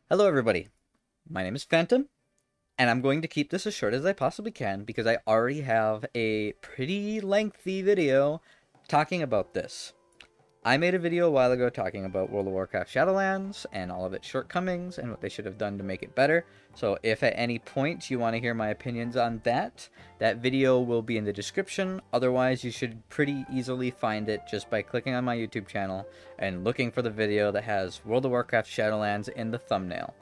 Hello everybody, my name is Phantom, and I'm going to keep this as short as I possibly can because I already have a pretty lengthy video talking about this. I made a video a while ago talking about World of Warcraft Shadowlands and all of its shortcomings and what they should have done to make it better. So if at any point you want to hear my opinions on that, that video will be in the description. Otherwise, you should pretty easily find it just by clicking on my YouTube channel and looking for the video that has World of Warcraft Shadowlands in the thumbnail.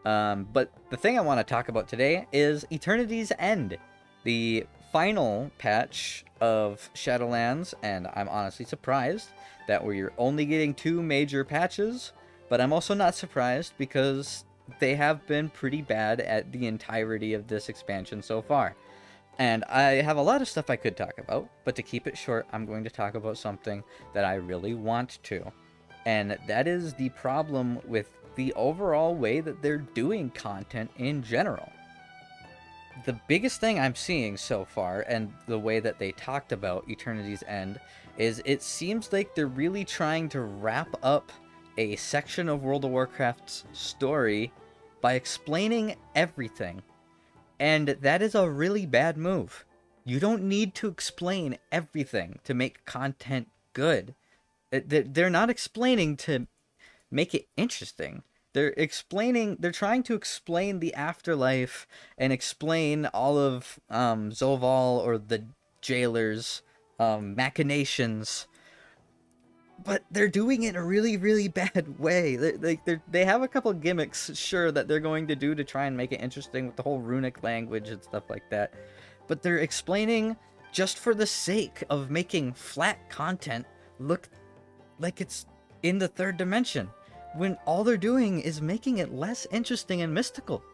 But the thing I want to talk about today is Eternity's End, the final patch of Shadowlands, and I'm honestly surprised that we're only getting 2 major patches, but I'm also not surprised because they have been pretty bad at the entirety of this expansion so far. And I have a lot of stuff I could talk about, but to keep it short, I'm going to talk about something that I really want to. And that is the problem with the overall way that they're doing content in general. The biggest thing I'm seeing so far, and the way that they talked about Eternity's End, is it seems like they're really trying to wrap up a section of World of Warcraft's story by explaining everything. And that is a really bad move. You don't need to explain everything to make content good. They're not explaining to make it interesting. They're trying to explain the afterlife and explain all of Zoval or the jailer's machinations, but they're doing it in a really, really bad way. They have a couple gimmicks, sure, that they're going to do to try and make it interesting with the whole runic language and stuff like that, but they're explaining just for the sake of making flat content look like it's in the third dimension, when all they're doing is making it less interesting and mystical.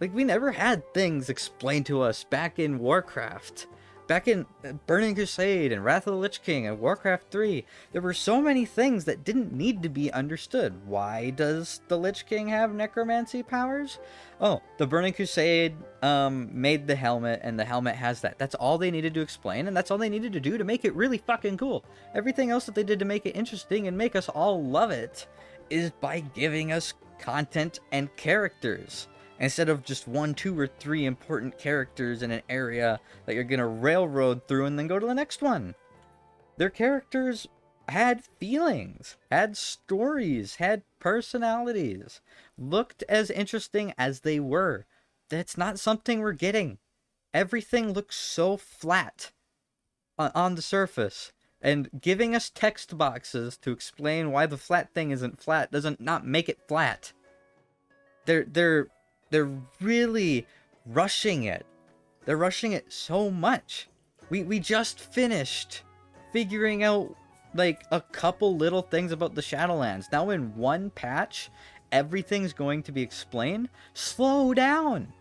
Like, we never had things explained to us back in Warcraft. Back in Burning Crusade and Wrath of the Lich King and Warcraft 3, there were so many things that didn't need to be understood. Why does the Lich King have necromancy powers? Oh, the Burning Crusade made the helmet, and the helmet has that. That's all they needed to explain, and that's all they needed to do to make it really fucking cool. Everything else that they did to make it interesting and make us all love it is by giving us content and characters, instead of just 1, 2, or 3 important characters in an area that you're gonna railroad through and then go to the next one. Their characters had feelings, had stories, had personalities, looked as interesting as they were. That's not something we're getting. Everything looks so flat on the surface, and giving us text boxes to explain why the flat thing isn't flat doesn't not make it flat. They're really rushing it. They're rushing it so much. We just finished figuring out like a couple little things about the Shadowlands. Now in one patch, everything's going to be explained. Slow down.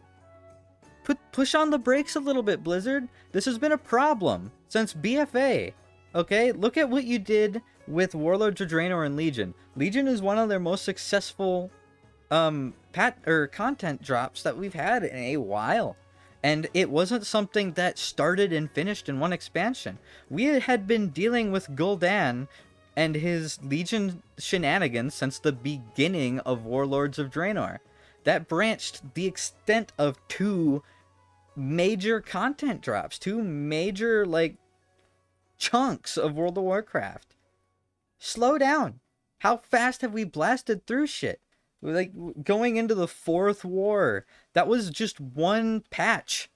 Push on the brakes a little bit, Blizzard. This has been a problem since BFA. Okay, look at what you did with Warlords of Draenor and Legion. Legion is one of their most successful content drops that we've had in a while, and it wasn't something that started and finished in one expansion. We had been dealing with Gul'dan and his Legion shenanigans since the beginning of Warlords of Draenor. That branched the extent of 2 major content drops, 2 major like chunks of World of Warcraft. Slow down. How fast have we blasted through shit? Like, going into the 4th war, that was just 1 patch.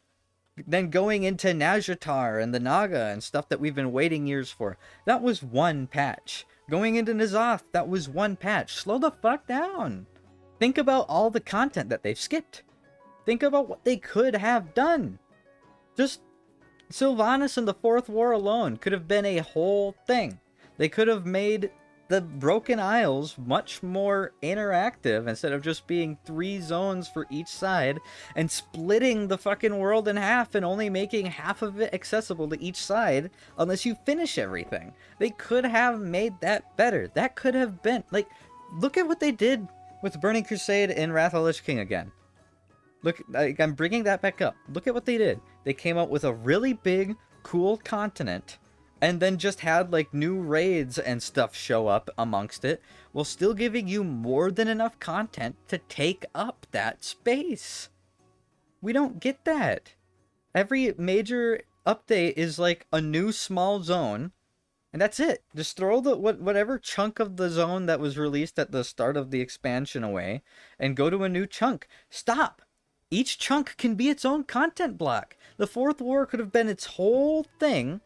Then going into Nazjatar and the Naga and stuff that we've been waiting years for, that was 1 patch. Going into N'Zoth, that was 1 patch. Slow the fuck down. Think about all the content that they've skipped. Think about what they could have done. Just Sylvanas and the 4th war alone could have been a whole thing. They could have made the Broken Isles much more interactive instead of just being 3 zones for each side and splitting the fucking world in half and only making half of it accessible to each side unless you finish everything. They could have made that better. That could have been, like, look at what they did with Burning Crusade and Wrath of the Lich King again. Look, I'm bringing that back up. Look at what they did. They came out with a really big, cool continent and then just had like new raids and stuff show up amongst it, while still giving you more than enough content to take up that space. We don't get that. Every major update is like a new small zone, and that's it. Just throw the whatever chunk of the zone that was released at the start of the expansion away and go to a new chunk. Stop. Each chunk can be its own content block. The Fourth War could have been its whole thing,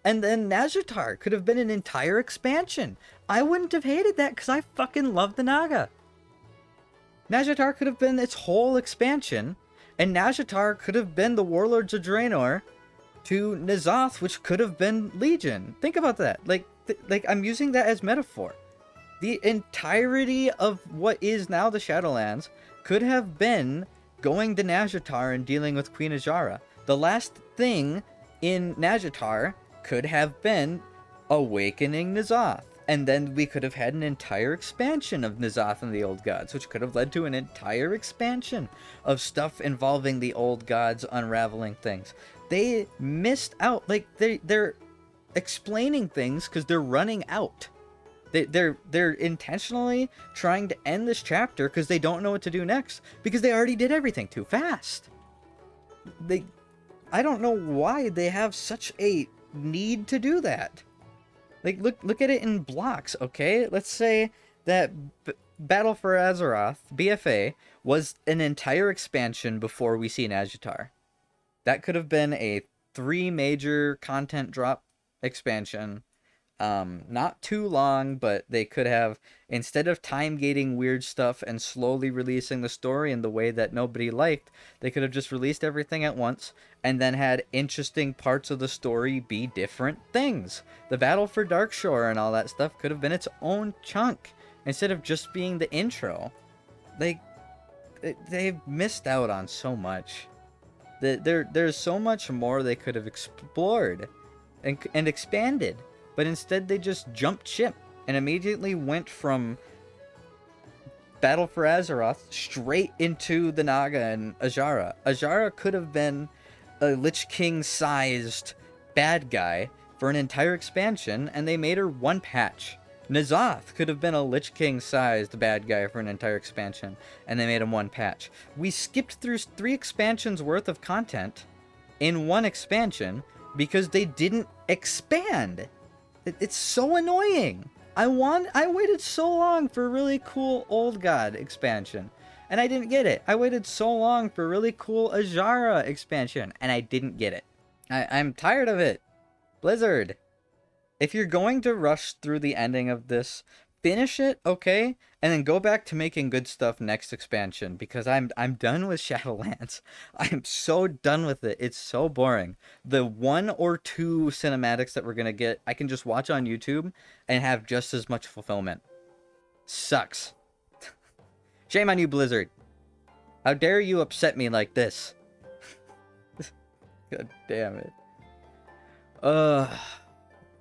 and then Nazjatar could have been an entire expansion. I wouldn't have hated that because I fucking love the Naga. Nazjatar could have been its whole expansion, and Nazjatar could have been the Warlords of Draenor to N'Zoth, which could have been Legion. Think about that. Like I'm using that as metaphor. The entirety of what is now the Shadowlands could have been going to Nazjatar and dealing with Queen Azshara. The last thing in Nazjatar could have been awakening N'Zoth. And then we could have had an entire expansion of N'Zoth and the Old Gods, which could have led to an entire expansion of stuff involving the Old Gods unraveling things. They missed out. Like, they're explaining things because they're running out. They're intentionally trying to end this chapter because they don't know what to do next, because they already did everything too fast. I don't know why they have such a need to do that. Like, look at it in blocks, okay? Let's say that Battle for Azeroth, BFA, was an entire expansion before we see Nazjatar. That could have been a 3 major content drop expansion. Not too long, but they could have, instead of time gating weird stuff and slowly releasing the story in the way that nobody liked, they could have just released everything at once and then had interesting parts of the story be different things. The Battle for Darkshore and all that stuff could have been its own chunk instead of just being the intro. They've missed out on so much. There's so much more they could have explored and expanded. But instead they just jumped ship and immediately went from Battle for Azeroth straight into the Naga and Azshara. Azshara could have been a Lich King-sized bad guy for an entire expansion, and they made her one patch. N'Zoth could have been a Lich King-sized bad guy for an entire expansion, and they made him one patch. We skipped through 3 expansions worth of content in one expansion because they didn't expand. It's so annoying. I waited so long for a really cool Old God expansion, and I didn't get it. I waited so long for a really cool Azshara expansion, and I didn't get it. I'm tired of it. Blizzard, if you're going to rush through the ending of this, finish it, okay? And then go back to making good stuff next expansion, because I'm done with Shadowlands. I'm so done with it. It's so boring. The 1 or 2 cinematics that we're gonna get, I can just watch on YouTube and have just as much fulfillment. Sucks. Shame on you, Blizzard. How dare you upset me like this? God damn it.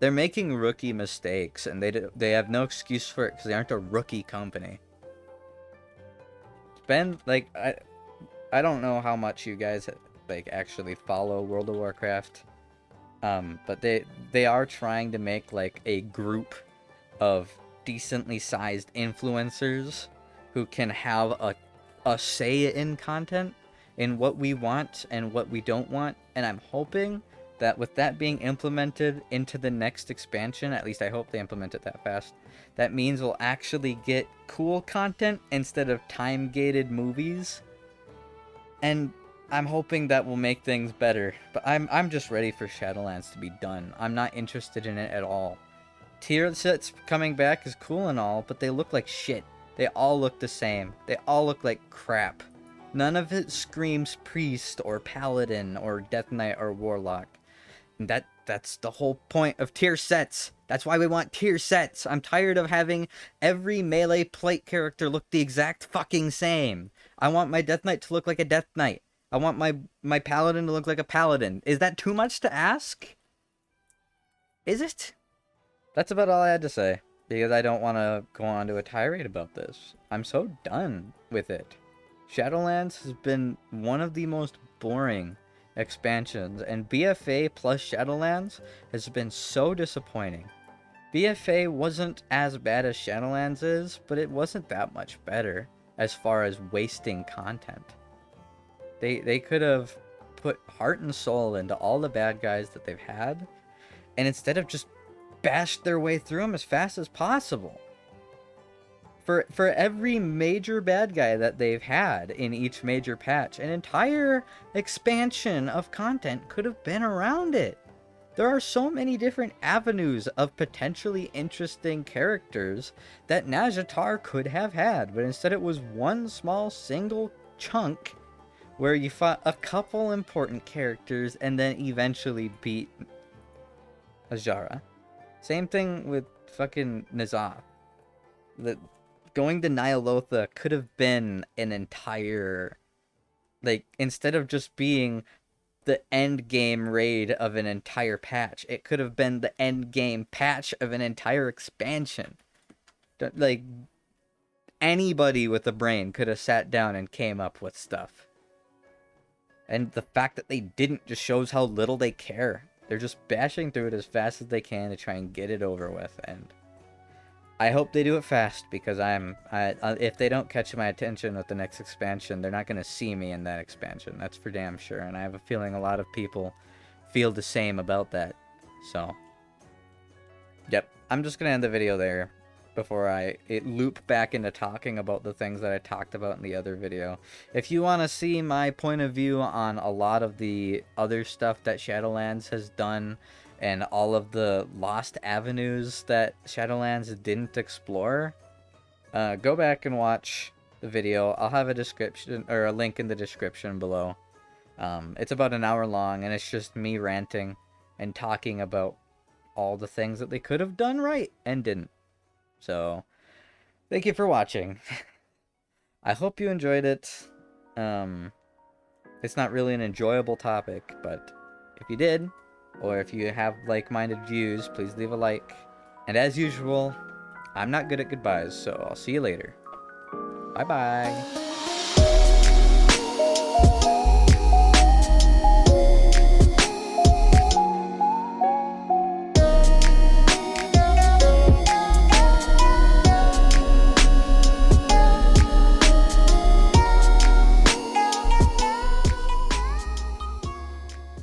They're making rookie mistakes, and they have no excuse for it because they aren't a rookie company. Spend, like, I don't know how much you guys, like, actually follow World of Warcraft, but they are trying to make, like, a group of decently sized influencers who can have a say in content, in what we want and what we don't want, and I'm hoping that with that being implemented into the next expansion, at least I hope they implement it that fast, that means we'll actually get cool content instead of time-gated movies. And I'm hoping that will make things better. But I'm just ready for Shadowlands to be done. I'm not interested in it at all. Tier sets coming back is cool and all, but they look like shit. They all look the same. They all look like crap. None of it screams priest or paladin or death knight or warlock. And that's the whole point of tier sets. That's why we want tier sets. I'm tired of having every melee plate character look the exact fucking same. I want my death knight to look like a death knight. I want my paladin to look like a paladin. Is that too much to ask? Is it? That's about all I had to say, because I don't want to go on to a tirade about this. I'm so done with it. Shadowlands has been one of the most boring expansions, and BFA plus Shadowlands has been so disappointing. BFA wasn't as bad as Shadowlands is, but it wasn't that much better as far as wasting content. They could have put heart and soul into all the bad guys that they've had, and instead of just bashed their way through them as fast as possible. For every major bad guy that they've had in each major patch, an entire expansion of content could have been around it. There are so many different avenues of potentially interesting characters that Nazjatar could have had, but instead it was one small single chunk where you fought a couple important characters and then eventually beat Azara. Same thing with fucking N'Zoth. Going to Nyalotha could have been an entire, like, instead of just being the end game raid of an entire patch, it could have been the end game patch of an entire expansion. Like, anybody with a brain could have sat down and came up with stuff. And the fact that they didn't just shows how little they care. They're just bashing through it as fast as they can to try and get it over with, and I hope they do it fast, because if they don't catch my attention with the next expansion, they're not going to see me in that expansion. That's for damn sure, and I have a feeling a lot of people feel the same about that. So, yep, I'm just going to end the video there before I loop back into talking about the things that I talked about in the other video. If you want to see my point of view on a lot of the other stuff that Shadowlands has done, and all of the lost avenues that Shadowlands didn't explore, go back and watch the video. I'll have a description or a link in the description below. It's about an hour long, and it's just me ranting and talking about all the things that they could have done right and didn't. So, thank you for watching. I hope you enjoyed it. It's not really an enjoyable topic, but if you did, or if you have like-minded views, please leave a like. And as usual, I'm not good at goodbyes, so I'll see you later. Bye-bye.